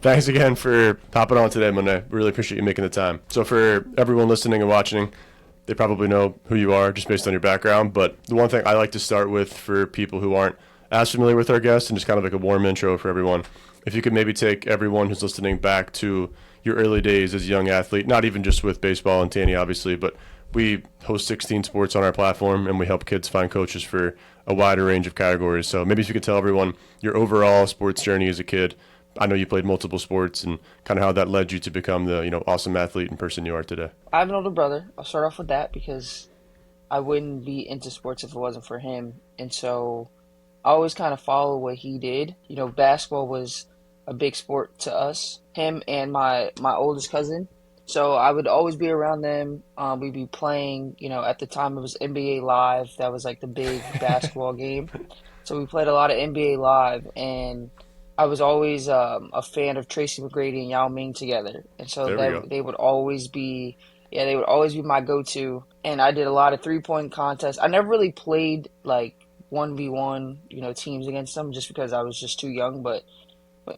Thanks again for popping on today, Monday. Really appreciate you making the time. So for everyone listening and watching, they probably know who you are just based on your background. But the one thing I like to start with for people who aren't as familiar with our guests and just kind of like a warm intro for everyone, if you could maybe take everyone who's listening back to your early days as a young athlete, not even just with baseball and Tanny, obviously, but we host 16 sports on our platform and we help kids find coaches for a wider range of categories. So maybe if you could tell everyone your overall sports journey as a kid. I know you played multiple sports and kind of how that led you to become the, awesome athlete and person you are today. I have an older brother. I'll start off with that because I wouldn't be into sports if it wasn't for him. And so I always kind of follow what he did. Basketball was a big sport to us, him and my oldest cousin. So I would always be around them. We'd be playing, at the time it was NBA Live. That was like the big basketball game. So we played a lot of NBA Live, and I was always a fan of Tracy McGrady and Yao Ming together, and so There we go. they would always be, yeah, they would always be my go-to. And I did a lot of three-point contests. I never really played like 1v1, teams against them, just because I was just too young. But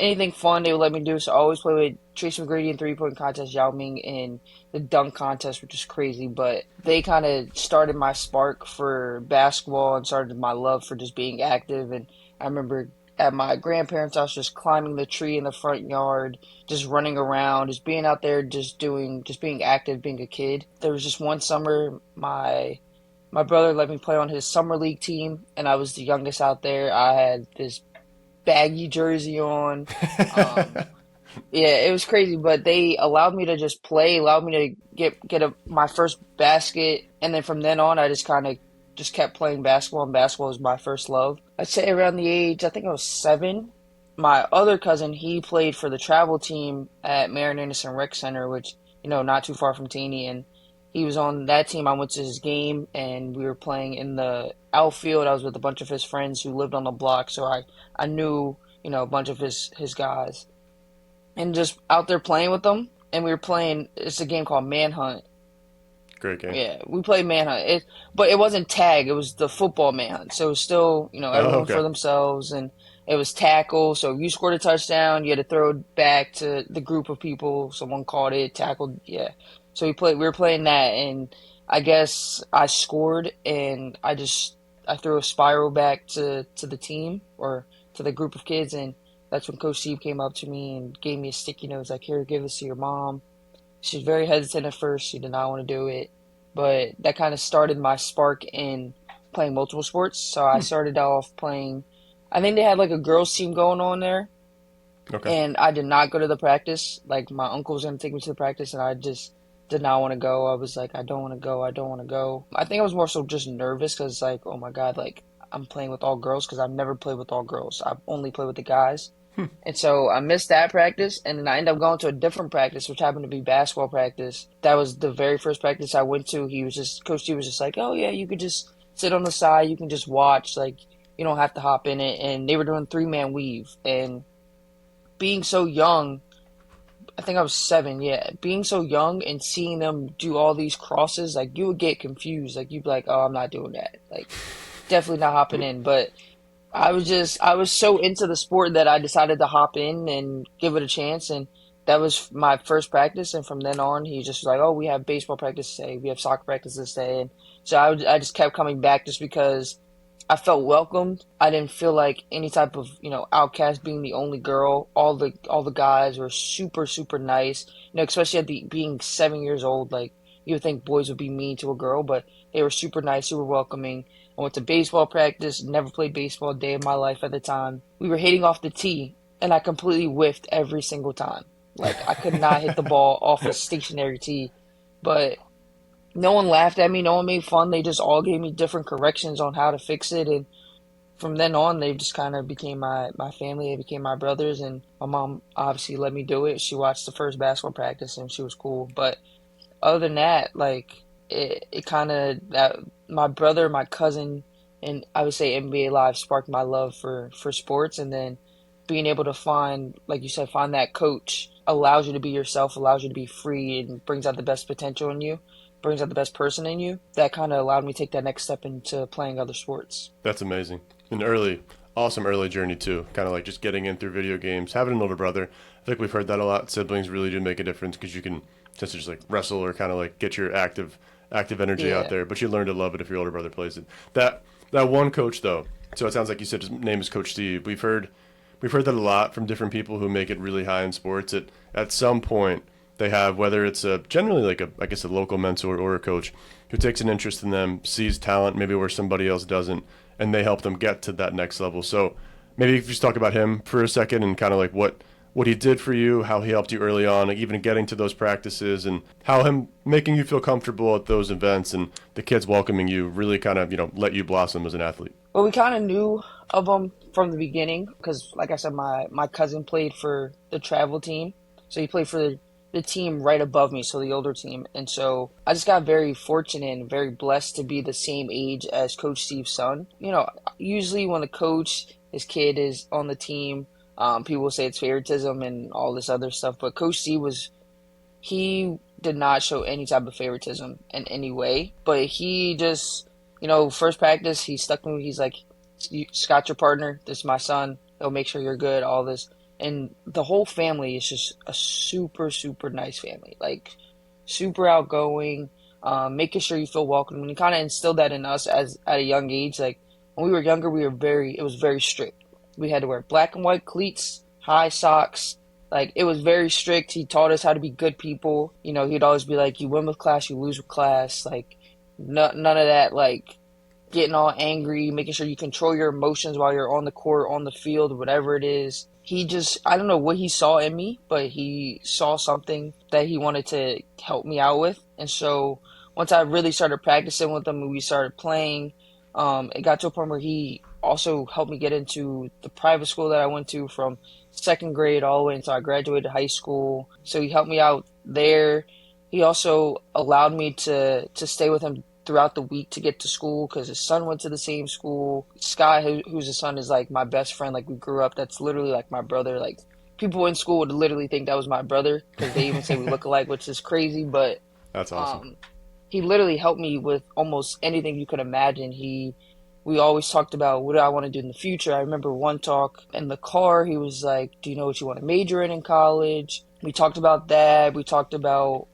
anything fun they would let me do. So I always play with Tracy McGrady in three-point contest, Yao Ming in the dunk contest, which is crazy. But they kind of started my spark for basketball and started my love for just being active. And I remember at my grandparents' house just climbing the tree in the front yard, just running around, just being out there, just being active, being a kid. There was just one summer, my brother let me play on his summer league team, and I was the youngest out there. I had this baggy jersey on. Um, yeah, it was crazy, but they allowed me to just play, allowed me to get my first basket, and then from then on, I just kind of just kept playing basketball, and basketball was my first love. I'd say around the age, I think I was 7. My other cousin, he played for the travel team at Marion Anderson Rec Center, which, not too far from Taney, and he was on that team. I went to his game, and we were playing in the outfield. I was with a bunch of his friends who lived on the block, so I knew, a bunch of his guys and just out there playing with them. And we were playing. It's a game called Manhunt. Great game. Yeah, we played Manhunt. But it wasn't tag. It was the football Manhunt. So it was still, Oh, everyone okay. for themselves, and it was tackle. So if you scored a touchdown, you had to throw it back to the group of people. Someone caught it, tackled. Yeah. So we were playing that, and I guess I scored, and I threw a spiral back to the team or to the group of kids, and that's when Coach Steve came up to me and gave me a sticky note. He's like, "Here, give this to your mom." She was very hesitant at first. She did not want to do it, but that kind of started my spark in playing multiple sports. So I started off playing. I think they had like a girls team going on there, Okay. and I did not go to the practice. Like my uncle was going to take me to the practice, and I just did not want to go. I was like, I don't want to go. I don't want to go. I think I was more so just nervous because like, oh my God, like I'm playing with all girls because I've never played with all girls. I've only played with the guys. And so I missed that practice, and then I ended up going to a different practice, which happened to be basketball practice. That was the very first practice I went to. Coach T was just like, "Oh yeah, you could just sit on the side, you can just watch, like you don't have to hop in it." And they were doing 3-man weave, and being so young, I think I was 7, yeah. Being so young and seeing them do all these crosses, like you would get confused, like you'd be like, "Oh, I'm not doing that," like definitely not hopping in, but. I was so into the sport that I decided to hop in and give it a chance. And that was my first practice. And from then on, he just was like, oh, we have baseball practice today. We have soccer practice this day. And so I just kept coming back just because I felt welcomed. I didn't feel like any type of, outcast being the only girl. All the guys were super, super nice, especially being 7 years old, like you would think boys would be mean to a girl, but they were super nice, super welcoming. I went to baseball practice, never played baseball a day of my life at the time. We were hitting off the tee, and I completely whiffed every single time. Like, I could not hit the ball off a stationary tee. But no one laughed at me, no one made fun. They just all gave me different corrections on how to fix it. And from then on, they just kind of became my family. They became my brothers. And my mom obviously let me do it. She watched the first basketball practice, and she was cool. But other than that, like it kind of that my brother, my cousin, and I would say NBA Live sparked my love for sports, and then being able to find, like you said, find that coach allows you to be yourself, allows you to be free, and brings out the best potential in you, brings out the best person in you. That kind of allowed me to take that next step into playing other sports. That's amazing. And early, awesome early journey too. Kind of like just getting in through video games, having an older brother. I think we've heard that a lot. Siblings really do make a difference because you can just like wrestle or kind of like get your active energy out Yeah. there. But you learn to love it if your older brother plays it. That one coach though. So it sounds like you said his name is Coach Steve. We've heard that a lot from different people who make it really high in sports. At some point they have, whether it's a generally like a I guess a local mentor or a coach who takes an interest in them, sees talent maybe where somebody else doesn't, and they help them get to that next level. So maybe if you just talk about him for a second and kind of like what he did for you, how he helped you early on, like even getting to those practices, and how him making you feel comfortable at those events and the kids welcoming you really kind of let you blossom as an athlete. Well, we kind of knew of him from the beginning because, like I said, my cousin played for the travel team. So he played for the team right above me, so the older team. And so I just got very fortunate and very blessed to be the same age as Coach Steve's son. Usually when the coach, his kid is on the team, people will say it's favoritism and all this other stuff. But Coach Steve he did not show any type of favoritism in any way. But he just, first practice, he stuck me. He's like, Scott, your partner. This is my son. He'll make sure you're good. All this, and the whole family is just a super, super nice family. Like super outgoing, making sure you feel welcome. And he kind of instilled that in us as at a young age. Like when we were younger, it was very strict. We had to wear black and white cleats, high socks. Like it was very strict. He taught us how to be good people. He'd always be like, "You win with class, you lose with class." Like none of that. Like getting all angry, making sure you control your emotions while you're on the court, on the field, whatever it is. I don't know what he saw in me, but he saw something that he wanted to help me out with. And so once I really started practicing with him and we started playing, it got to a point where he also helped me get into the private school that I went to from second grade all the way until I graduated high school. So he helped me out there. He also allowed me to stay with him throughout the week to get to school because his son went to the same school. Scott, who's his son, is like my best friend. Like we grew up. That's literally like my brother. Like people in school would literally think that was my brother because they even say we look alike, which is crazy. But That's awesome. he literally helped me with almost anything you could imagine. We always talked about what do I want to do in the future. I remember one talk in the car. He was like, "Do you know what you want to major in college?" We talked about that. We talked about.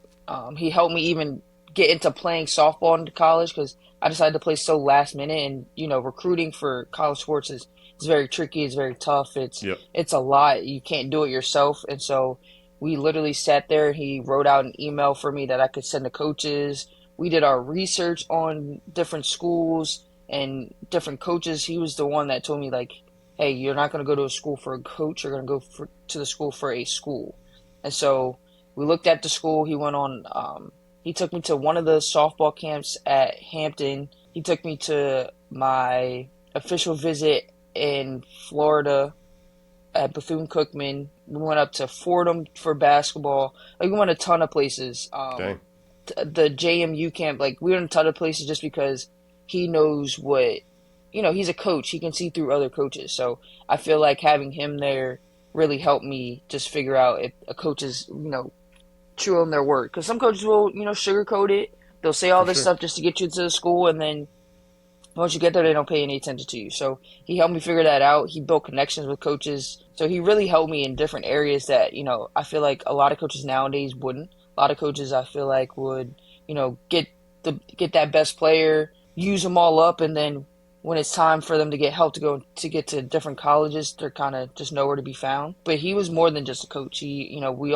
He helped me even get into playing softball into college because I decided to play so last minute. And recruiting for college sports is very tricky. It's very tough. Yep. It's a lot. You can't do it yourself. And so we literally sat there. He wrote out an email for me that I could send to coaches. We did our research on different schools and different coaches. He was the one that told me like, "Hey, you're not going to go to a school for a coach. You're going to go to the school for a school." And so we looked at the school. He went on. He took me to one of the softball camps at Hampton. He took me to my official visit in Florida at Bethune-Cookman. We went up to Fordham for basketball. Like we went a ton of places. Dang. The JMU camp, like we went a ton of places just because he knows he's a coach. He can see through other coaches. So I feel like having him there really helped me just figure out if a coach is, true on their word. Because some coaches will, sugarcoat it. They'll say all For this sure. stuff just to get you to the school, and then once you get there, they don't pay any attention to you. So he helped me figure that out. He built connections with coaches. So he really helped me in different areas that, I feel like a lot of coaches nowadays wouldn't. A lot of coaches I feel like would, get that best player, use them all up, and then when it's time for them to get help to get to different colleges, they're kind of just nowhere to be found. But he was more than just a coach. We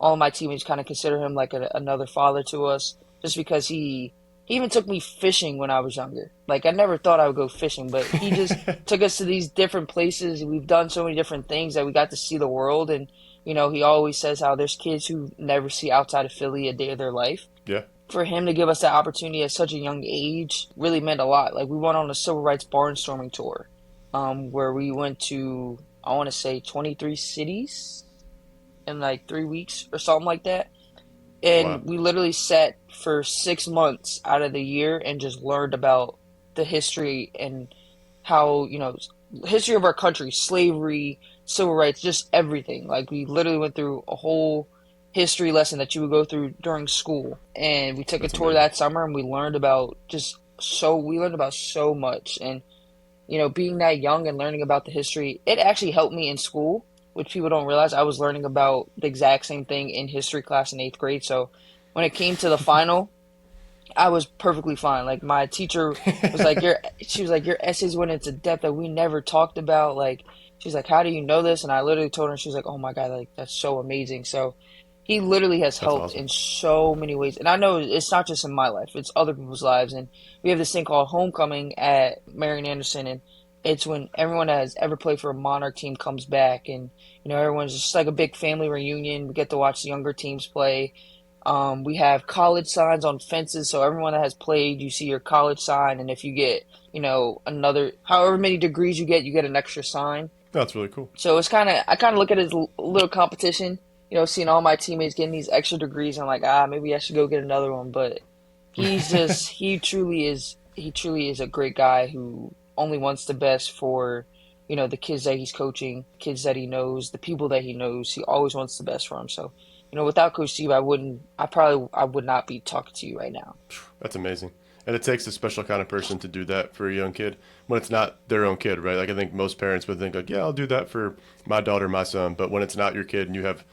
all of my teammates kind of consider him like another father to us, just because he even took me fishing when I was younger. Like I never thought I would go fishing, but he just took us to these different places. We've done so many different things that we got to see the world. And he always says how there's kids who never see outside of Philly a day of their life. Yeah. For him to give us that opportunity at such a young age really meant a lot. Like we went on a civil rights barnstorming tour, where we went to, I want to say 23 cities in like 3 weeks or something like that. Wow. And we literally sat for 6 months out of the year and just learned about the history and how, history of our country, slavery, civil rights, just everything. Like we literally went through a whole history lesson that you would go through during school. And we took a That's tour amazing. that summer and we learned about so much. And being that young and learning about the history, it actually helped me in school, which people don't realize. I was learning about the exact same thing in history class in eighth grade. So when it came to the final, I was perfectly fine. Like my teacher was like, she was like, your essays went into depth that we never talked about. Like, she's like, how do you know this? And I literally told her, she was like, oh my God, like that's so amazing. So he literally has That's helped awesome. in so many ways. And I know it's not just in my life, it's other people's lives. And we have this thing called homecoming at Marian Anderson. And it's when everyone that has ever played for a Monarch team comes back. And, everyone's just like a big family reunion. We get to watch the younger teams play. We have college signs on fences, so everyone that has played, you see your college sign, and if you get, another, however many degrees you get an extra sign. That's really cool. So I kind of look at it as a little competition, seeing all my teammates getting these extra degrees. I'm like, maybe I should go get another one. But he truly is a great guy who only wants the best for, the kids that he's coaching, kids that he knows, the people that he knows. He always wants the best for them. So, without Coach Steve, I would not be talking to you right now. That's amazing. And it takes a special kind of person to do that for a young kid when it's not their own kid, right? Like I think most parents would think like, yeah, I'll do that for my daughter, my son. But when it's not your kid and you have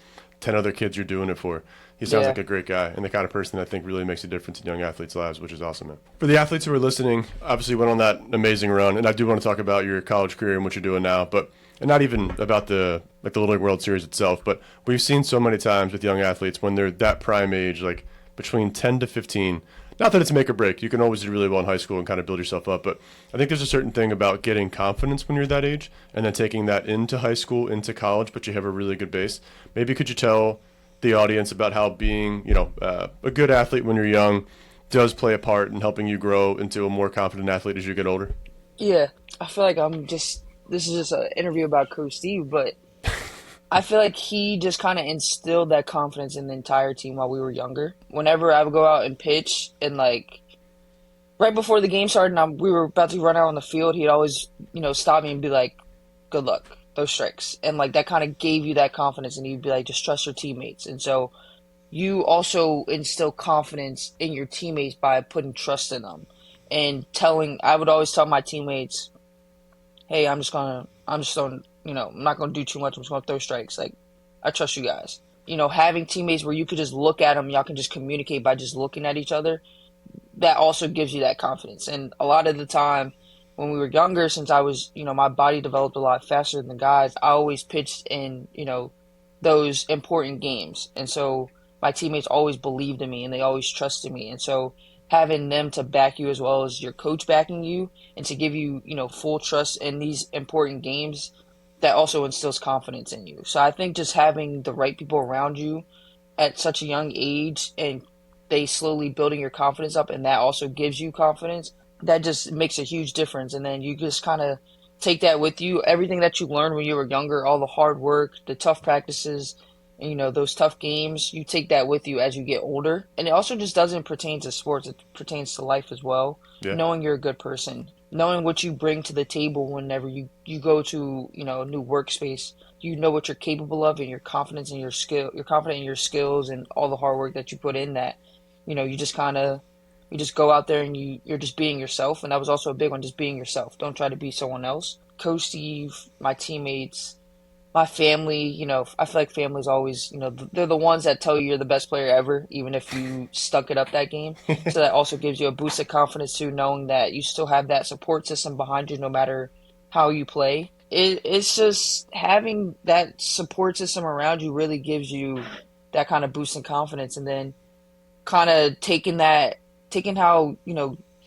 10 other kids you're doing it for, he sounds like Yeah. a great guy and the kind of person that I think really makes a difference in young athletes' lives, which is awesome, man. For the athletes who are listening, obviously you went on that amazing run, and I do want to talk about your college career and what you're doing now, but and not even about the Little League World Series itself, but we've seen so many times with young athletes when they're that prime age, like between 10 to 15. Not that it's make or break. You can always do really well in high school and kind of build yourself up, but I think there's a certain thing about getting confidence when you're that age and then taking that into high school, into college, but you have a really good base. Maybe could you tell the audience about how being, a good athlete when you're young does play a part in helping you grow into a more confident athlete as you get older? Yeah. I feel like this is just an interview about Coach Steve, but I feel like he just kind of instilled that confidence in the entire team while we were younger. Whenever I would go out and pitch, and like right before the game started, and we were about to run out on the field, he'd always, stop me and be like, "Good luck, those strikes," and like that kind of gave you that confidence, and he'd be like, "Just trust your teammates." And so you also instill confidence in your teammates by putting trust in them and telling. I would always tell my teammates, hey, I'm just going, I'm not going to do too much. I'm just going to throw strikes. Like, I trust you guys. Having teammates where you could just look at them, y'all can just communicate by just looking at each other. That also gives you that confidence. And a lot of the time, when we were younger, since I was, my body developed a lot faster than the guys, I always pitched in, those important games. And so my teammates always believed in me and they always trusted me. And so having them to back you as well as your coach backing you and to give you, full trust in these important games, that also instills confidence in you. So I think just having the right people around you at such a young age and they slowly building your confidence up and that also gives you confidence, that just makes a huge difference. And then you just kind of take that with you, everything that you learned when you were younger, all the hard work, the tough practices, and, those tough games, you take that with you as you get older. And it also just doesn't pertain to sports, it pertains to life as well. Yeah. Knowing you're a good person, knowing what you bring to the table whenever you go to, a new workspace, you know what you're capable of and your confidence in your skill, you're confident in your skills and all the hard work that you put in that, you just kind of, you just go out there and you're just being yourself. And that was also a big one, just being yourself. Don't try to be someone else. Coach Steve, my teammates, my family, I feel like family's always, they're the ones that tell you you're the best player ever, even if you stuck it up that game. So that also gives you a boost of confidence too, knowing that you still have that support system behind you no matter how you play. It's just having that support system around you really gives you that kind of boost in confidence. And then kind of taking how,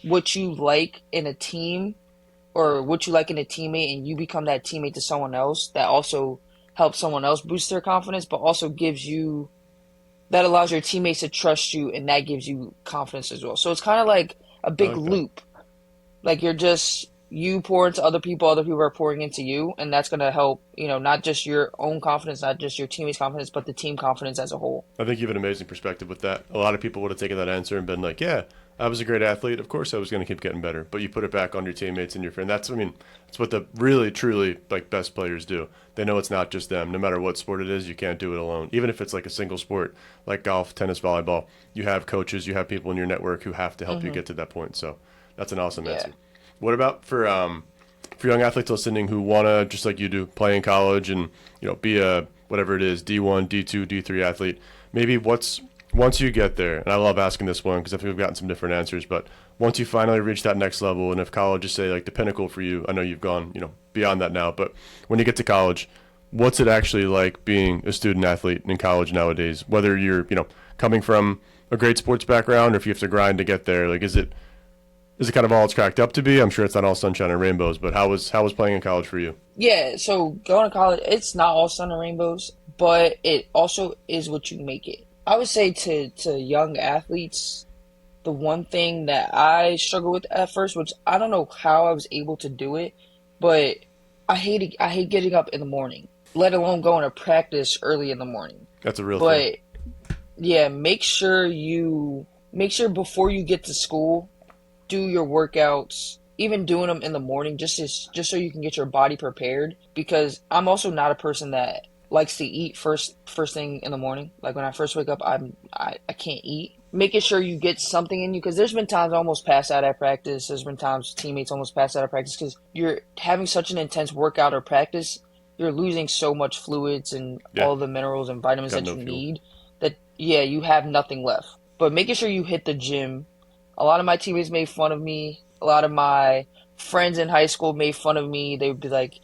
what you like in a team or what you like in a teammate and you become that teammate to someone else, that also helps someone else boost their confidence, but also gives you, that allows your teammates to trust you and that gives you confidence as well. So it's kind of like a I big like that. loop. Like you pour into other people are pouring into you, and that's going to help, not just your own confidence, not just your teammates' confidence, but the team confidence as a whole. I think you have an amazing perspective with that. A lot of people would have taken that answer and been like, "Yeah, I was a great athlete. Of course, I was going to keep getting better." But you put it back on your teammates and your friend. That's what the really, truly like best players do. They know it's not just them. No matter what sport it is, you can't do it alone. Even if it's like a single sport, like golf, tennis, volleyball, you have coaches, you have people in your network who have to help you Hmm. get to that point. So that's an awesome Yeah. answer. What about for young athletes listening who want to, just like you do, play in college and, be a, whatever it is, D1, D2, D3 athlete, maybe once you get there, and I love asking this one because I think we've gotten some different answers, but once you finally reach that next level, and if college is, say, like the pinnacle for you, I know you've gone, beyond that now, but when you get to college, what's it actually like being a student athlete in college nowadays? Whether you're, coming from a great sports background or if you have to grind to get there, like, is it kind of all it's cracked up to be? I'm sure it's not all sunshine and rainbows, but how was playing in college for you? Yeah, so going to college, it's not all sun and rainbows, but it also is what you make it. I would say to young athletes, the one thing that I struggled with at first, which I don't know how I was able to do it, but I hate getting up in the morning, let alone going to practice early in the morning. That's a real thing. But yeah, make sure before you get to school, do your workouts, even doing them in the morning, just so you can get your body prepared. Because I'm also not a person that likes to eat first thing in the morning. Like when I first wake up, I can't eat. Making sure you get something in you, because there's been times I almost pass out at practice. There's been times teammates almost pass out at practice because you're having such an intense workout or practice. You're losing so much fluids and Yeah, all the minerals and vitamins got that no you fuel. need that, yeah, you have nothing left. But making sure you hit the gym. A lot of my teammates made fun of me. A lot of my friends in high school made fun of me. They would be like,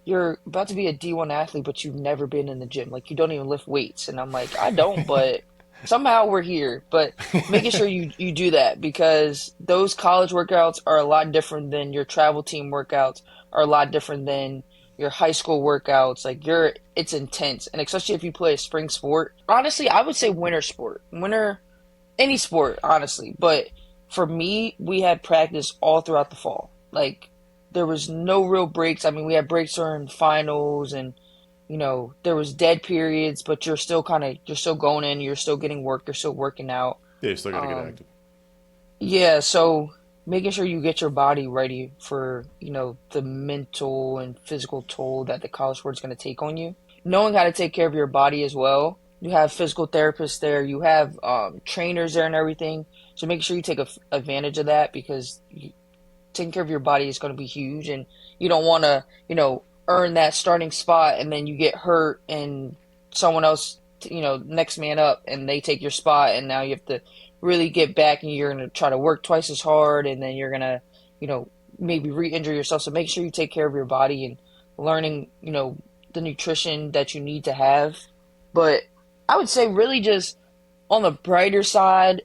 "You're about to be a D1 athlete, but you've never been in the gym. Like, you don't even lift weights." And I'm like, "I don't, but somehow we're here." But making sure you do that, because those college workouts are a lot different than your travel team workouts, are a lot different than your high school workouts. Like, it's intense. And especially if you play a spring sport. Honestly, I would say winter sport. Winter, any sport, honestly. But for me, we had practice all throughout the fall. Like, there was no real breaks. I mean, we had breaks during finals, and there was dead periods, but you're still going in, you're still getting work, you're still working out. Yeah, you still got to get Um, active. yeah, so making sure you get your body ready for, the mental and physical toll that the college sport's going to take on you. Knowing how to take care of your body as well. You have physical therapists there, you have trainers there and everything. So make sure you take advantage of that, because taking care of your body is going to be huge, and you don't want to, earn that starting spot and then you get hurt and someone else, next man up, and they take your spot, and now you have to really get back and you're going to try to work twice as hard, and then you're going to, you know, maybe re-injure yourself. So make sure you take care of your body and learning, the nutrition that you need to have. But I would say really just on the brighter side,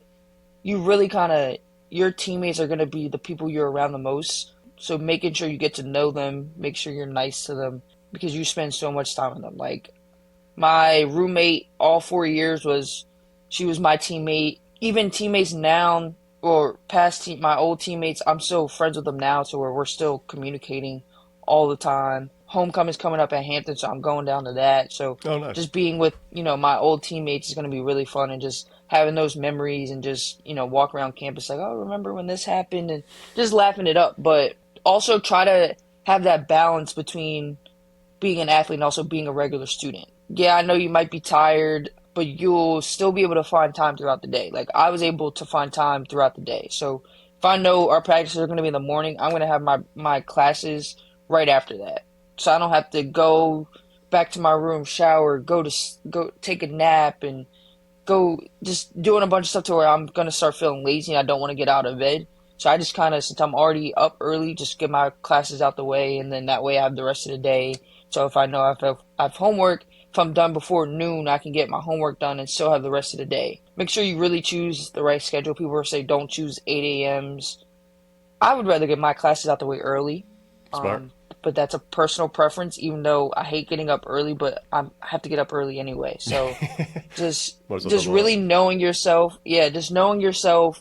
you really kind of, your teammates are going to be the people you're around the most. So making sure you get to know them, make sure you're nice to them, because you spend so much time with them. Like my roommate all 4 years she was my teammate. Even teammates now, or my old teammates, I'm still friends with them now, so we're still communicating all the time. Homecoming's coming up at Hampton, so I'm going down to that. So Oh, nice. just being with, my old teammates is going to be really fun, and just having those memories and just, walk around campus like, oh, remember when this happened, and just laughing it up. But also try to have that balance between being an athlete and also being a regular student. Yeah, I know you might be tired, but you'll still be able to find time throughout the day. Like I was able to find time throughout the day. So if I know our practices are going to be in the morning, I'm going to have my classes right after that. So I don't have to go back to my room, shower, go take a nap, and go just doing a bunch of stuff to where I'm going to start feeling lazy and I don't want to get out of bed. So I just kind of, since I'm already up early, just get my classes out the way, and then that way I have the rest of the day. So if I know I have homework, if I'm done before noon, I can get my homework done and still have the rest of the day. Make sure you really choose the right schedule. People say don't choose 8 a.m.s. I would rather get my classes out the way early. Smart. Um, but that's a personal preference, even though I hate getting up early, but I have to get up early anyway. So just Might as well just double up. really knowing yourself. Yeah, just knowing yourself,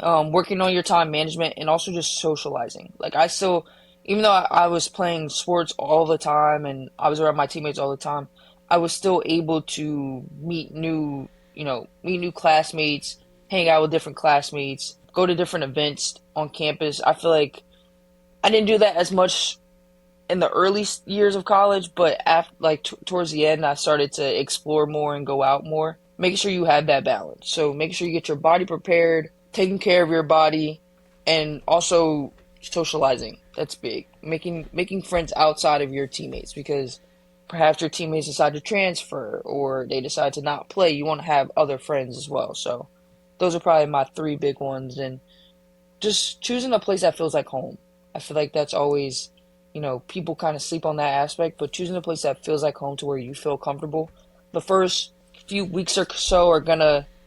working on your time management, and also just socializing. Like I still, even though I was playing sports all the time and I was around my teammates all the time, I was still able to meet new classmates, hang out with different classmates, go to different events on campus. I feel like I didn't do that as much in the early years of college, but after, like towards the end, I started to explore more and go out more. Making sure you have that balance. So making sure you get your body prepared, taking care of your body, and also socializing. That's big. Making friends outside of your teammates because perhaps your teammates decide to transfer or they decide to not play. You want to have other friends as well. So those are probably my three big ones. And just choosing a place that feels like home. I feel like that's always, people kind of sleep on that aspect, but choosing a place that feels like home to where you feel comfortable. The first few weeks or so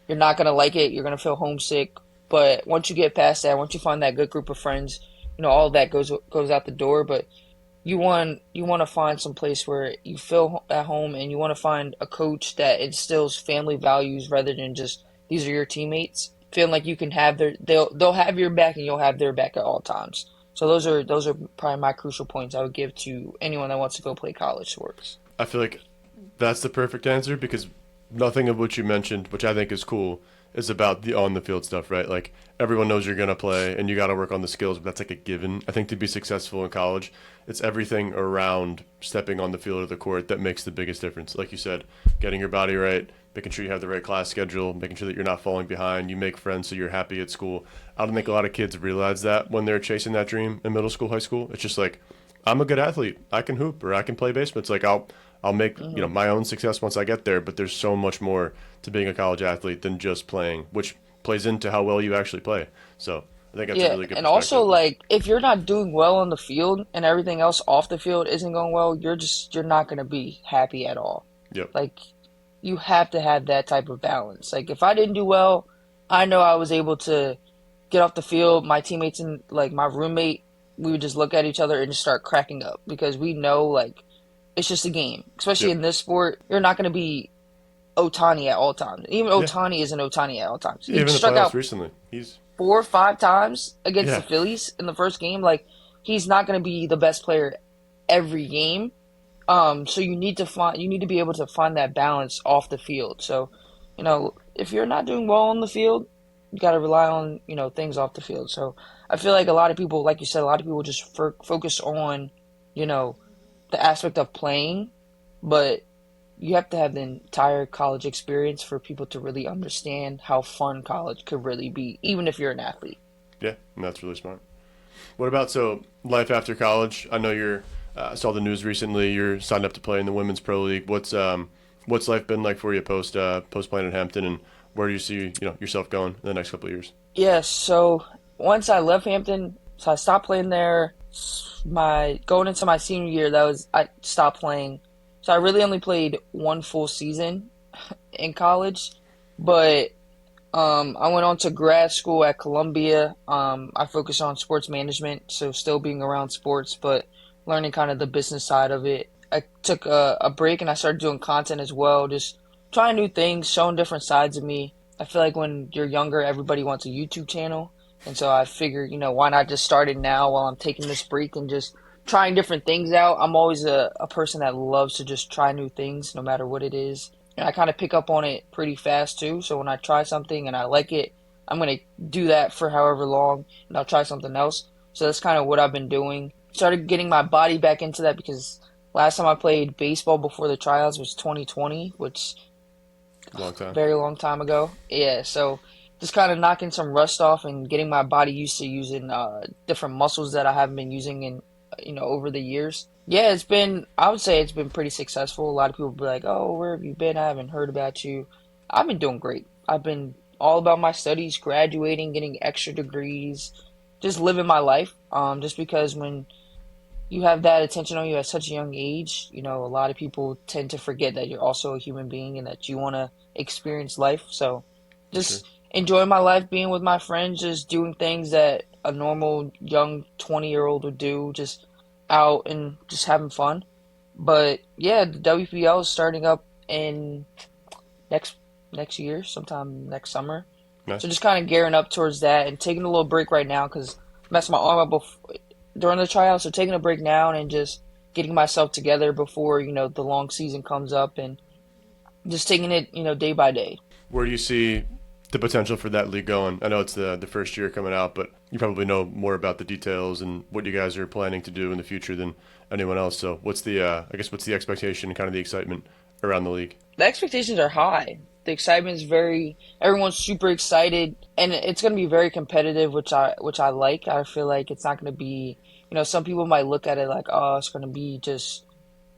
you're not gonna like it. You're gonna feel homesick. But once you get past that, once you find that good group of friends, all of that goes out the door. But you want to find some place where you feel at home, and you want to find a coach that instills family values rather than just these are your teammates. Feeling like you can have they'll have your back and you'll have their back at all times. So those are probably my crucial points I would give to anyone that wants to go play college sports. I feel like that's the perfect answer because nothing of what you mentioned, which I think is cool, is about the on the field stuff, right? Like everyone knows you're gonna play and you got to work on the skills, but that's like a given. I think to be successful in college, it's everything around stepping on the field or the court that makes the biggest difference. Like you said, getting your body right, making sure you have the right class schedule, making sure that you're not falling behind, you make friends so you're happy at school. I don't think a lot of kids realize that when they're chasing that dream in middle school, high school. It's just like I'm a good athlete. I can hoop or I can play baseball. It's like I'll make my own success once I get there. But there's so much more to being a college athlete than just playing, which plays into how well you actually play. So I think that's a Yeah, really good and also perspective. like if you're not doing well on the field and everything else off the field isn't going well, you're not going to be happy at all. Yep. Like you have to have that type of balance. Like if I didn't do well, I know I was able to get off the field. My teammates and like my roommate, we would just look at each other and just start cracking up because we know like it's just a game. Especially Yep. in this sport, you're not going to be Otani at all times. Even Yeah. Otani isn't Otani at all times. He Even the struck playoffs out recently, he's 4 or 5 times against the yeah. Phillies in the first game. Like he's not going to be the best player every game. So you need to be able to find that balance off the field. So, if you're not doing well on the field, you got to rely on, things off the field. So I feel like a lot of people, like you said, a lot of people just focus on, you know, the aspect of playing, but you have to have the entire college experience for people to really understand how fun college could really be, even if you're an athlete. Yeah, and that's really smart. What about so life after college? I know you're. I saw the news recently. You're signed up to play in the women's pro league. What's life been like for you post playing at Hampton, and where do you see yourself going in the next couple of years? Yeah, so once I left Hampton, so I stopped playing there. My going into my senior year, that was I stopped playing. So I really only played one full season in college, but I went on to grad school at Columbia. I focused on sports management, so still being around sports, but learning kind of the business side of it. I took a break and I started doing content as well, just trying new things, showing different sides of me. I feel like when you're younger, everybody wants a YouTube channel. And so I figured, why not just start it now while I'm taking this break and just trying different things out. I'm always a person that loves to just try new things, no matter what it is. And I kind of pick up on it pretty fast too. So when I try something and I like it, I'm going to do that for however long and I'll try something else. So that's kind of what I've been doing. Started getting my body back into that because last time I played baseball before the tryouts was 2020, which Long time. very long time ago. Yeah, so just kind of knocking some rust off and getting my body used to using different muscles that I haven't been using in over the years. Yeah, I would say it's been pretty successful. A lot of people be like, "Oh, where have you been? I haven't heard about you." I've been doing great. I've been all about my studies, graduating, getting extra degrees, just living my life. Just because when you have that attention on you at such a young age, a lot of people tend to forget that you're also a human being and that you want to experience life. So For sure. just enjoying my life, being with my friends, just doing things that a normal young 20-year-old would do, just out and just having fun. But yeah, the WPL is starting up in next next year, sometime next summer. So Nice. just kind of gearing up towards that and taking a little break right now because messed my arm up during the tryouts. So taking a break now and just getting myself together before the long season comes up and just taking it day by day. Where do you see the potential for that league going? I know it's the first year coming out, but you probably know more about the details and what you guys are planning to do in the future than anyone else. So what's the what's the expectation and kind of the excitement around the league? The expectations are high. The excitement is everyone's super excited and it's going to be very competitive, which I like. I feel like it's not going to be, some people might look at it like, oh, it's going to be just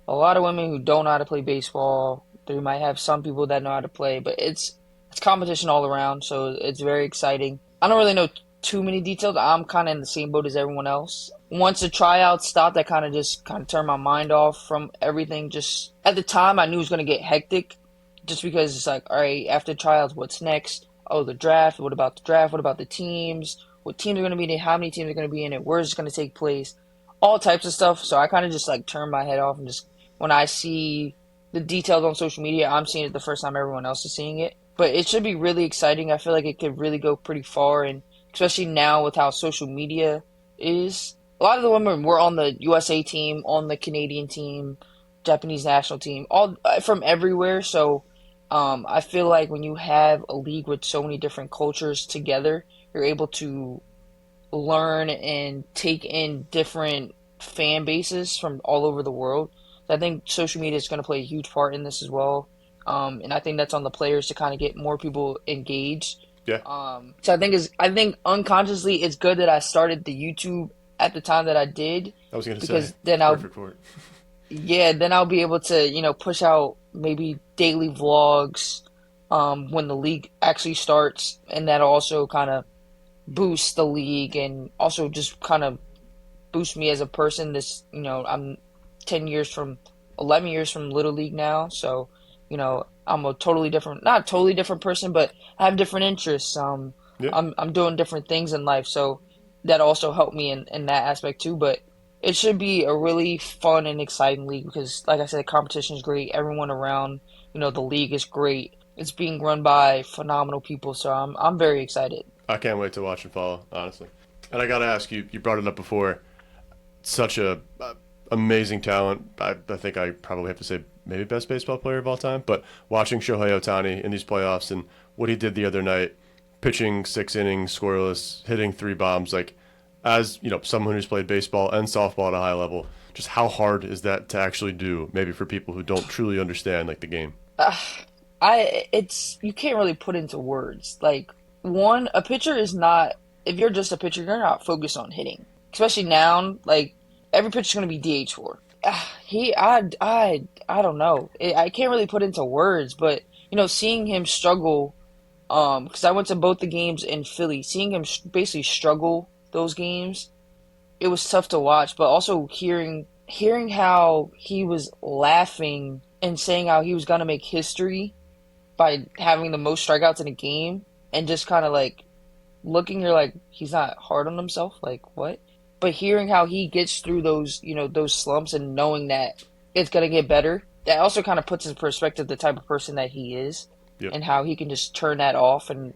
a lot of women who don't know how to play baseball. They might have some people that know how to play, but it's competition all around, so it's very exciting. I don't really know too many details. I'm kind of in the same boat as everyone else. Once the tryouts stopped, I kind of turned my mind off from everything. Just at the time, I knew it was going to get hectic, just because it's like, all right, after tryouts, what's next? Oh, the draft. What about the draft? What about the teams? What teams are going to be in it? How many teams are going to be in it? Where is it going to take place? All types of stuff. So I kind of just like turn my head off and just when I see the details on social media, I'm seeing it the first time everyone else is seeing it. But it should be really exciting. I feel like it could really go pretty far, and especially now with how social media is. A lot of the women were on the USA team, on the Canadian team, Japanese national team, all from everywhere. So I feel like when you have a league with so many different cultures together, you're able to learn and take in different fan bases from all over the world. So I think social media is going to play a huge part in this as well. And I think that's on the players to kind of get more people engaged. Yeah, So I think unconsciously it's good that I started the YouTube at the time that I did I was gonna say because then it's I'll perfect for it. yeah, then I'll be able to, push out maybe daily vlogs when the league actually starts, and that'll also kind of boost the league and also just kind of boost me as a person. I'm 10 years from 11 years from Little League now, so I'm a totally different, not totally different person, but I have different interests. Yeah, I'm doing different things in life, so that also helped me in that aspect too. But it should be a really fun and exciting league because, like I said, the competition is great. Everyone around, the league is great. It's being run by phenomenal people, so I'm very excited. I can't wait to watch and follow, honestly. And I gotta ask you, you brought it up before. Such a amazing talent. I think I probably have to say maybe best baseball player of all time. But watching Shohei Ohtani in these playoffs and what he did the other night, pitching 6 innings scoreless, hitting 3 bombs, like as someone who's played baseball and softball at a high level, just how hard is that to actually do? Maybe for people who don't truly understand like the game. Uh, it's you can't really put into words. Like one, a pitcher is not. If you're just a pitcher, you're not focused on hitting. Especially now, like every pitcher's going to be DH for. I don't know. I can't really put into words, but seeing him struggle. Because I went to both the games in Philly, seeing him basically struggle those games, it was tough to watch. But also hearing how he was laughing and saying how he was gonna make history by having the most strikeouts in a game, and just kind of like looking, you're like, he's not hard on himself, like what? But hearing how he gets through those slumps and knowing that it's gonna get better, that also kind of puts in perspective the type of person that he is Yep. and how he can just turn that off and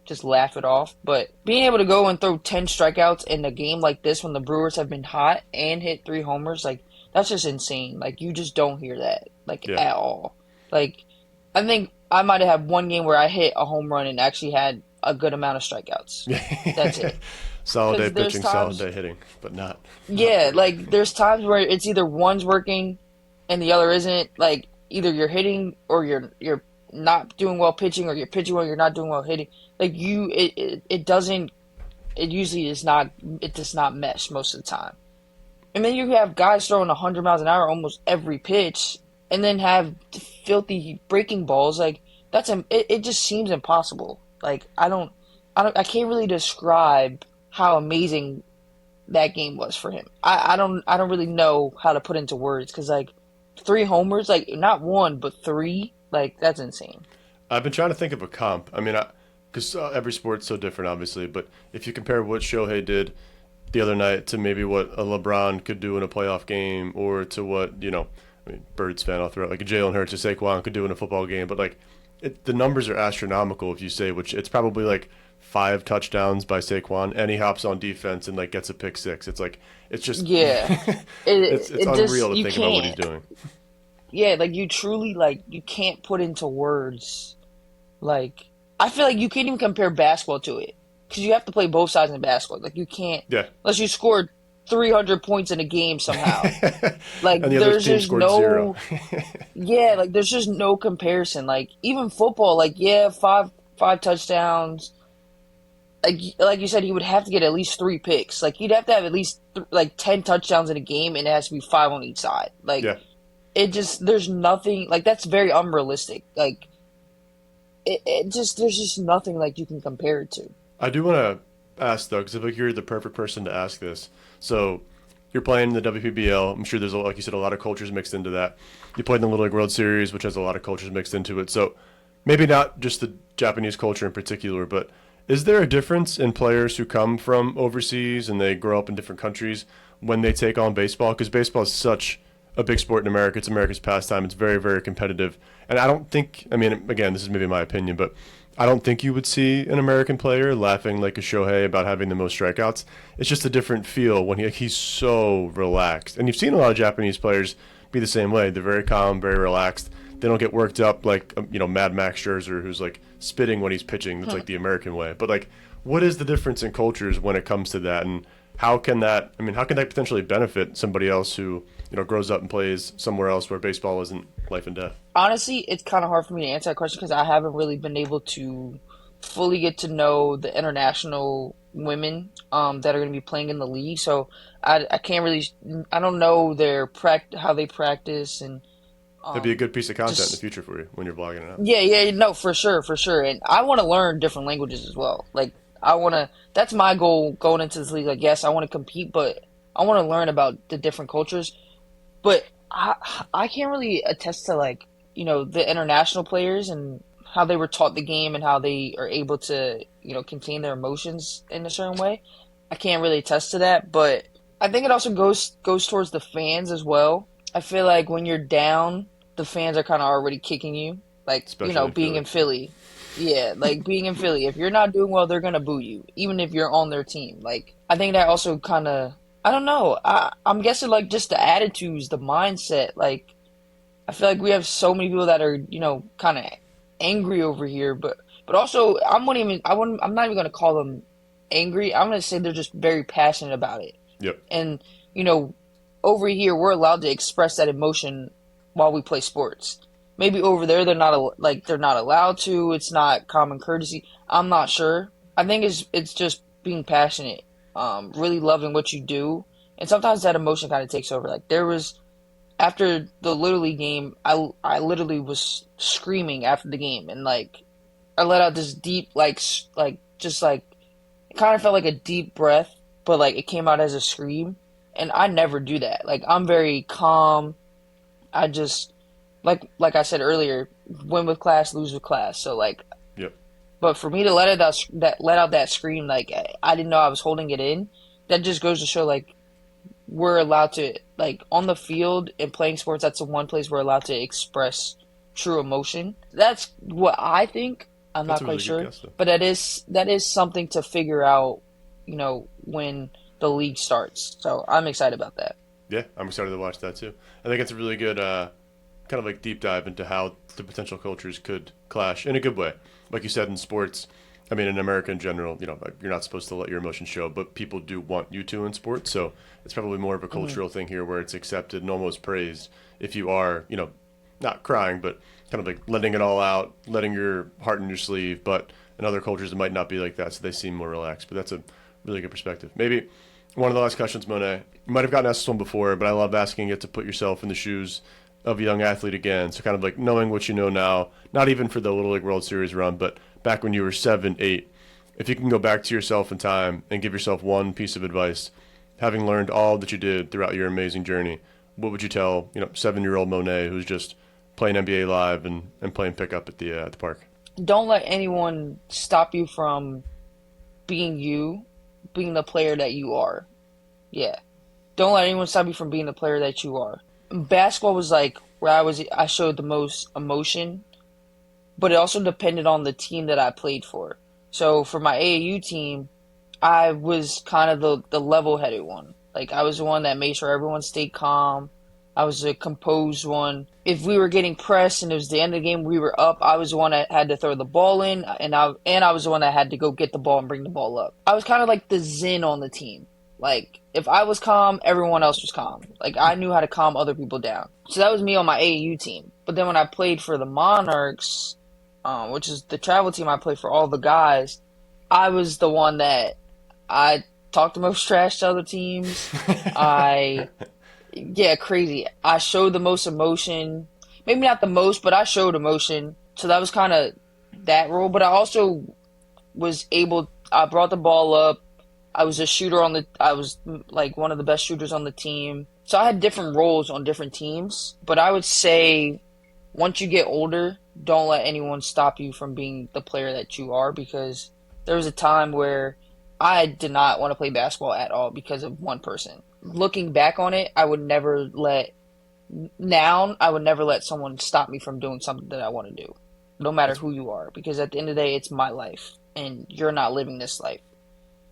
just laugh it off. But being able to go and throw 10 strikeouts in a game like this when the Brewers have been hot and hit 3 homers, like that's just insane. Like you just don't hear that like Yeah. at all. Like I think I might have had one game where I hit a home run and actually had a good amount of strikeouts. That's it. Solid day Because there's pitching, solid times, day hitting, but not yeah, very good. like there's times where it's either one's working and the other isn't. Like either you're hitting or you're not doing well pitching, or you're pitching well, you're not doing well hitting. Like it doesn't. It usually is not. It does not mesh most of the time. And then you have guys throwing 100 miles an hour almost every pitch, and then have filthy breaking balls. Like it just seems impossible. Like I can't really describe how amazing that game was for him. I don't really know how to put into words because like 3 homers, like not one but three, like that's insane. I've been trying to think of a comp. I mean, because every sport's so different, obviously. But if you compare what Shohei did the other night to maybe what a LeBron could do in a playoff game, or to what I mean, Birds fan, I'll throw out like a Jalen Hurts or Saquon could do in a football game. But like, the numbers are astronomical if you say which. It's probably like 5 touchdowns by Saquon, and he hops on defense and like gets a pick six. It's like it's just Yeah, it's it just unreal to you think about what he's can't. doing. Yeah, like you truly like you can't put into words. Like I feel like you can't even compare basketball to it because you have to play both sides in basketball. Like you can't Yeah. unless you scored 300 points in a game somehow. Like And the other there's team just scored zero. no. Yeah, like there's just no comparison. Like even football, like yeah, five touchdowns. like you said, he would have to get at least 3 picks. Like he'd have to have at least like 10 touchdowns in a game, and it has to be 5 on each side. Like Yeah, it just there's nothing like that's very unrealistic. Like it just there's just nothing like you can compare it to. I do want to ask though, because I feel like you're the perfect person to ask this. So you're playing the WPBL. I'm sure there's, like you said, a lot of cultures mixed into that. You played in the Little League World Series, which has a lot of cultures mixed into it. So maybe not just the Japanese culture in particular, but is there a difference in players who come from overseas and they grow up in different countries when they take on baseball? Because baseball is such a big sport in America. It's America's pastime. It's very, very competitive. And I don't think, I mean, again, this is maybe my opinion, but I don't think you would see an American player laughing like a Shohei about having the most strikeouts. It's just a different feel when he's so relaxed. And you've seen a lot of Japanese players be the same way. They're very calm, very relaxed. They don't get worked up like Mad Max Scherzer, who's like spitting when he's pitching. That's like the American way. But like, what is the difference in cultures when it comes to that? And how can that? I mean, how can that potentially benefit somebody else who grows up and plays somewhere else where baseball isn't life and death? Honestly, it's kind of hard for me to answer that question because I haven't really been able to fully get to know the international women that are going to be playing in the league. So I can't really I don't know their how they practice and That'd be a good piece of content in the just future for you when you're blogging it out. yeah, no, for sure, for sure. And I want to learn different languages as well. Like I want to that's my goal going into this league. Like yes, I want to compete, but I want to learn about the different cultures. But I can't really attest to like, the international players and how they were taught the game and how they are able to, contain their emotions in a certain way. I can't really attest to that, but I think it also goes towards the fans as well. I feel like when you're down, the fans are kind of already kicking you. Like, Especially in being in Philly. Philly. Yeah, like being in Philly. If you're not doing well, they're gonna boo you, even if you're on their team. Like, I think that also kind of, I don't know. I'm guessing like just the attitudes, the mindset. Like, I feel like we have so many people that are, kind of angry over here, but also I'm not even gonna call them angry. I'm gonna say they're just very passionate about it. Yep. And, you know, over here we're allowed to express that emotion while we play sports. Maybe over there they're not allowed to. It's not common courtesy. I'm not sure. I think it's just being passionate, really loving what you do, and sometimes that emotion kind of takes over. Like there was after the Little League game, I literally was screaming after the game, and like I let out this deep just like it kind of felt like a deep breath, but like it came out as a scream, and I never do that. Like I'm very calm. I just like I said earlier, win with class, lose with class. So like, Yep. but for me to let out that scream, like I didn't know I was holding it in. That just goes to show like we're allowed to like on the field and playing sports. That's the one place we're allowed to express true emotion. That's what I think. I'm That's not a quite really good sure, guess, though. but that is something to figure out. When the league starts. So I'm excited about that. Yeah, I'm excited to watch that too. I think it's a really good kind of like deep dive into how the potential cultures could clash in a good way. Like you said in sports, I mean in America in general, you're not supposed to let your emotions show, but people do want you to in sports. So it's probably more of a Hmm. cultural thing here where it's accepted and almost praised if you are, not crying, but kind of like letting it all out, letting your heart in your sleeve. But in other cultures, it might not be like that, so they seem more relaxed. But that's a really good perspective. Maybe one of the last questions, Monet. You might have gotten asked this one before, but I love asking it to put yourself in the shoes of a young athlete again. So kind of like knowing what you know now, not even for the Little League World Series run, but back when you were 7, 8. If you can go back to yourself in time and give yourself one piece of advice, having learned all that you did throughout your amazing journey, what would you tell, 7-year-old Monet who's just playing NBA Live and playing pickup at the park? Don't let anyone stop you from being you, being the player that you are. Yeah. Don't let anyone stop you from being the player that you are. Basketball was like where I showed the most emotion, but it also depended on the team that I played for. So for my AAU team, I was kind of the level-headed one. Like I was the one that made sure everyone stayed calm. I was the composed one. If we were getting pressed and it was the end of the game, we were up. I was the one that had to throw the ball in, and I was the one that had to go get the ball and bring the ball up. I was kind of like the zen on the team. Like if I was calm, everyone else was calm. Like I knew how to calm other people down. So that was me on my AAU team. But then when I played for the Monarchs, which is the travel team I played for all the guys, I was the one that I talked the most trash to other teams. I Yeah, crazy. I showed the most emotion. Maybe not the most, but I showed emotion. So that was kind of that role. But I also was able, I brought the ball up. I was like one of the best shooters on the team. So I had different roles on different teams. But I would say once you get older, don't let anyone stop you from being the player that you are, because there was a time where I did not want to play basketball at all because of one person. Looking back on it, I would never let someone stop me from doing something that I want to do, no matter That's who you are, because at the end of the day, it's my life and you're not living this life.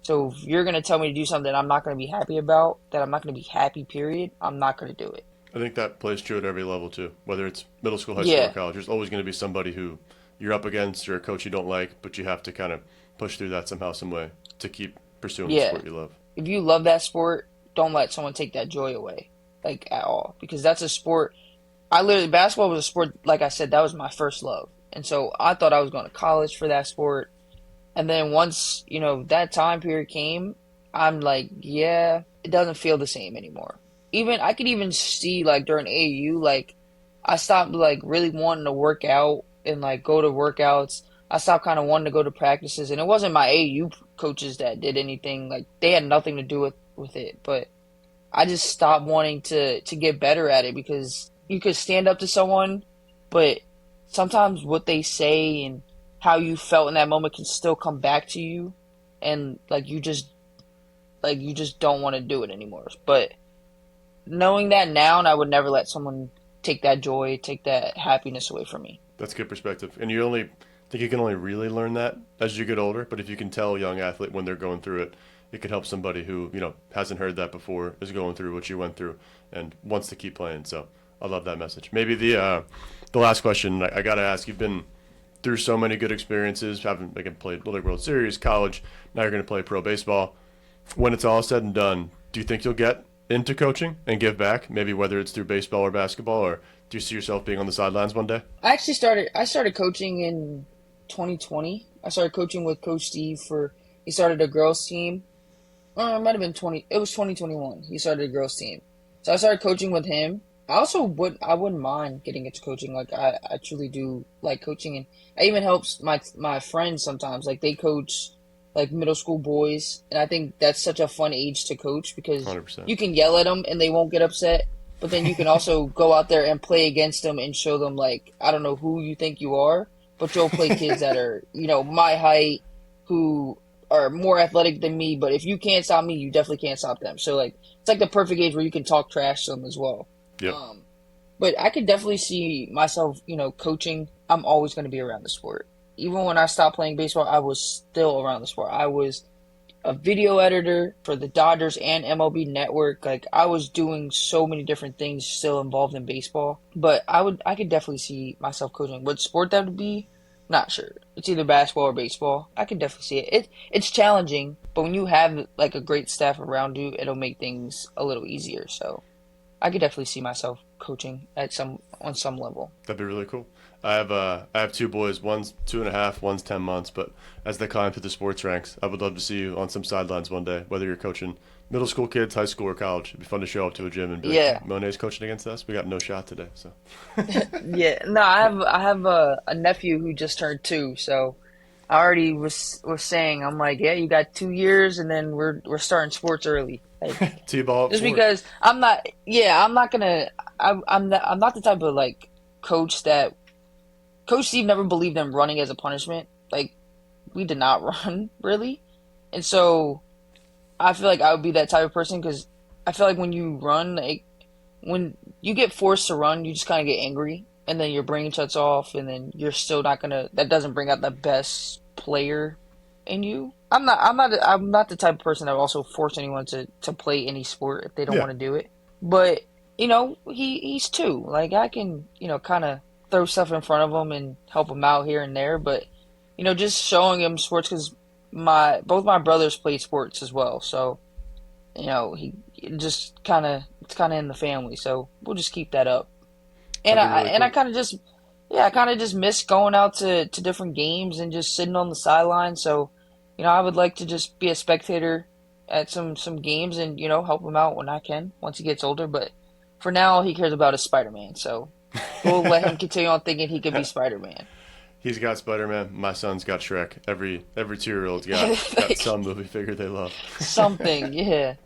So if you're going to tell me to do something that I'm not going to be happy about, that I'm not going to be happy, period, I'm not going to do it. I think that plays true at every level too. Whether it's middle school, high school, or Yeah, college, there's always going to be somebody who you're up against or a coach you don't like, but you have to kind of push through that somehow, some way to keep pursuing the yeah. sport you love. If you love that sport, don't let someone take that joy away, like at all, because that's a sport. Basketball was a sport, like I said, that was my first love. And so I thought I was going to college for that sport. And then once, that time period came, I'm like, yeah, it doesn't feel the same anymore. Even I could even see like during AU, like I stopped like really wanting to work out and like go to workouts. I stopped kind of wanting to go to practices, and it wasn't my AU coaches that did anything. Like they had nothing to do with it, but I just stopped wanting to get better at it, because you could stand up to someone, but sometimes what they say and how you felt in that moment can still come back to you, and like you just don't want to do it anymore. But knowing that now, and I would never let someone take that joy, take that happiness away from me. That's good perspective. And you only I think you can only really learn that as you get older. But if you can tell a young athlete when they're going through it, it could help somebody who hasn't heard that before, is going through what you went through, and wants to keep playing. So I love that message. Maybe the last question I got to ask. You've been through so many good experiences, having like played Little League World Series, college. Now you're going to play pro baseball. When it's all said and done, do you think you'll get into coaching and give back? Maybe whether it's through baseball or basketball, or do you see yourself being on the sidelines one day? I started coaching in 2020. I started coaching with Coach Steve for he started a girls team. It might have been 20. It was 2021. He started a girls team. So I started coaching with him. I wouldn't mind getting into coaching. Like I truly do like coaching, and I even helps my friends sometimes. Like they coach like middle school boys, and I think that's such a fun age to coach, because 100%. you can yell at them and they won't get upset. But then you can also go out there and play against them and show them, like, I don't know who you think you are, but you'll play kids that are my height, who are more athletic than me. But if you can't stop me, you definitely can't stop them. So like it's like the perfect age where you can talk trash to them as well. Yep. But I could definitely see myself, coaching. I'm always going to be around the sport. Even when I stopped playing baseball, I was still around the sport. I was a video editor for the Dodgers and MLB Network. Like I was doing so many different things still involved in baseball. But I could definitely see myself coaching. What sport that would be? Not sure. It's either basketball or baseball. I could definitely see it. It's challenging, but when you have like a great staff around you, it'll make things a little easier. So I could definitely see myself coaching on some level. That'd be really cool. I have two boys. One's 2.5, one's 10 months. But as they climb through the sports ranks, I would love to see you on some sidelines one day. Whether you're coaching middle school kids, high school, or college, it'd be fun to show up to a gym and be Yeah. like, "Monet's coaching against us. We got no shot today." So Yeah, no, I have a nephew who just turned 2, so I already was saying, I'm like, yeah, you got 2 years, and then we're starting sports early, like T-ball up just for it. because I'm not gonna, I'm not the type of like coach that Coach Steve never believed in running as a punishment. Like we did not run really, and so I feel like I would be that type of person, because I feel like when you run, like when you get forced to run, you just kind of get angry, and then your brain shuts off, and then you're still not gonna. That doesn't bring out the best player in you. I'm not the type of person that would also force anyone to play any sport if they don't Yeah, want to do it. But he's 2. Like I can kind of throw stuff in front of him and help him out here and there. But just showing him sports, because my both my brothers played sports as well, so he just kind of it's kind of in the family, so we'll just keep that up. And that'd be I really and I cool. kind of just yeah, I kind of just miss going out to different games and just sitting on the sideline. So I would like to just be a spectator at some games and help him out when I can once he gets older. But for now, all he cares about is Spider-Man. So we'll let him continue on thinking he could be Spider-Man. He's got Spider-Man. My son's got Shrek. Every 2-year-old's got Like some movie figure they love. something, yeah.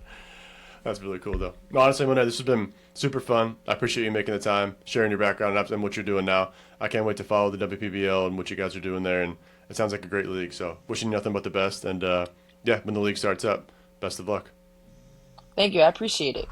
That's really cool, though. No, honestly, Monet, this has been super fun. I appreciate you making the time, sharing your background and what you're doing now. I can't wait to follow the WPBL and what you guys are doing there. And it sounds like a great league. So, wishing you nothing but the best. And yeah, when the league starts up, best of luck. Thank you. I appreciate it.